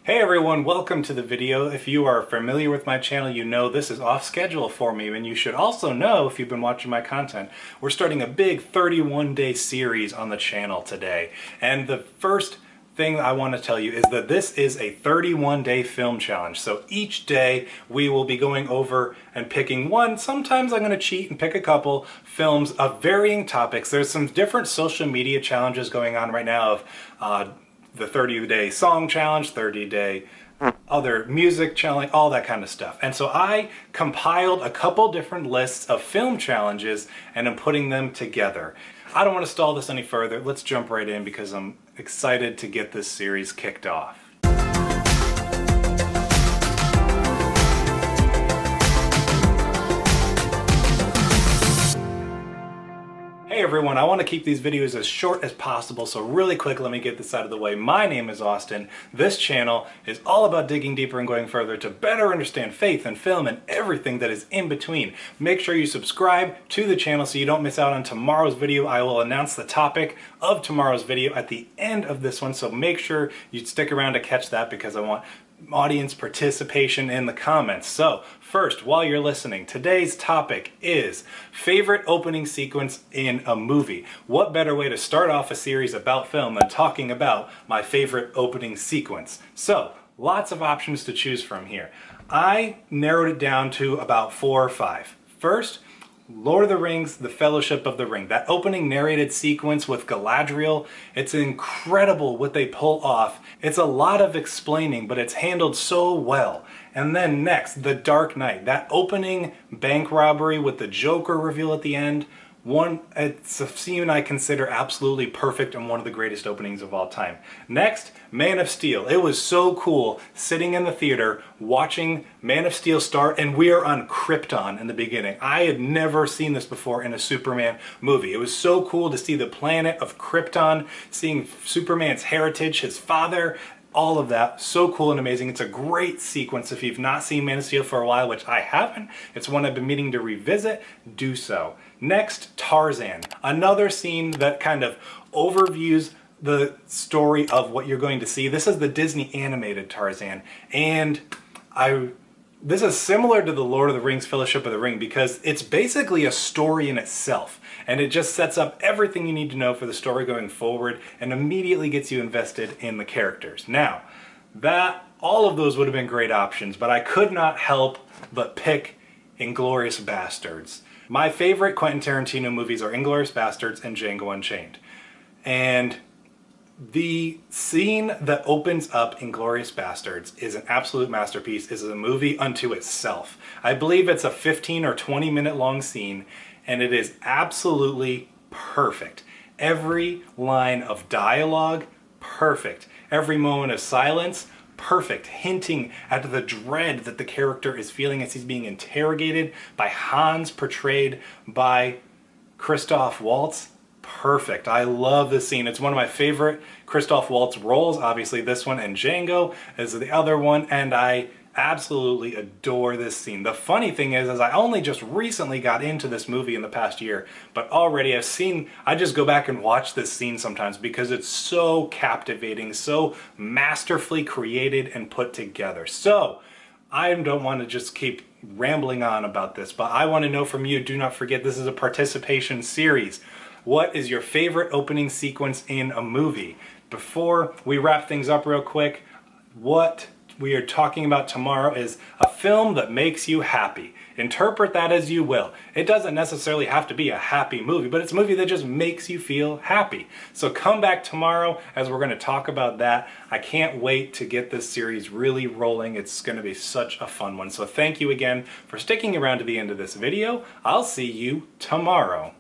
Hey everyone, welcome to the video. If you are familiar with my channel, you know this is off schedule for me, and you should also know, if you've been watching my content, we're starting a big 31-day series on the channel today. And the first thing I want to tell you is that this is a 31-day film challenge. So each day we will be going over and picking one. Sometimes I'm going to cheat and pick a couple films of varying topics. There's some different social media challenges going on right now of the 30-day song challenge, 30-day other music challenge, all that kind of stuff. And so I compiled a couple different lists of film challenges and I'm putting them together. I don't want to stall this any further. Let's jump right in because I'm excited to get this series kicked off. Hey everyone, I want to keep these videos as short as possible, so really quick, let me get this out of the way. My name is Austin. This channel is all about digging deeper and going further to better understand faith and film and everything that is in between. Make sure you subscribe to the channel so you don't miss out on tomorrow's video. I will announce the topic of tomorrow's video at the end of this one, so make sure you stick around to catch that because I want audience participation in the comments. So first, while you're listening, today's topic is favorite opening sequence in a movie. What better way to start off a series about film than talking about my favorite opening sequence? So lots of options to choose from here. I narrowed it down to about 4 or 5. First, Lord of the Rings, The Fellowship of the Ring. That opening narrated sequence with Galadriel, it's incredible what they pull off. It's a lot of explaining, but it's handled so well. And then next, The Dark Knight. That opening bank robbery with the Joker reveal at the end. It's a scene I consider absolutely perfect and one of the greatest openings of all time. Next, Man of Steel. It was so cool sitting in the theater watching Man of Steel start, and we are on Krypton in the beginning. I had never seen this before in a Superman movie. It was so cool to see the planet of Krypton, seeing Superman's heritage, his father, all of that. So cool and amazing. It's a great sequence. If you've not seen Man of Steel for a while, which I haven't, it's one I've been meaning to revisit, do so. Next, Tarzan. Another scene that kind of overviews the story of what you're going to see. This is the Disney animated Tarzan, and this is similar to the Lord of the Rings Fellowship of the Ring because it's basically a story in itself, and it just sets up everything you need to know for the story going forward and immediately gets you invested in the characters. Now, all of those would have been great options, but I could not help but pick Inglourious Basterds. My favorite Quentin Tarantino movies are Inglourious Basterds and Django Unchained. And the scene that opens up Inglourious Basterds is an absolute masterpiece. It's a movie unto itself. I believe it's a 15 or 20 minute long scene, and it is absolutely perfect. Every line of dialogue, perfect. Every moment of silence, perfect, hinting at the dread that the character is feeling as he's being interrogated by Hans, portrayed by Christoph Waltz. Perfect. I love this scene. It's one of my favorite Christoph Waltz roles. Obviously this one and Django is the other one, and I absolutely adore this scene. The funny thing is I only just recently got into this movie in the past year, but already I just go back and watch this scene sometimes because it's so captivating, so masterfully created and put together. So I don't want to just keep rambling on about this, but I want to know from you, do not forget this is a participation series. What is your favorite opening sequence in a movie? Before we wrap things up real quick, what we are talking about tomorrow is a film that makes you happy. Interpret that as you will. It doesn't necessarily have to be a happy movie, but it's a movie that just makes you feel happy. So come back tomorrow as we're going to talk about that. I can't wait to get this series really rolling. It's going to be such a fun one. So thank you again for sticking around to the end of this video. I'll see you tomorrow.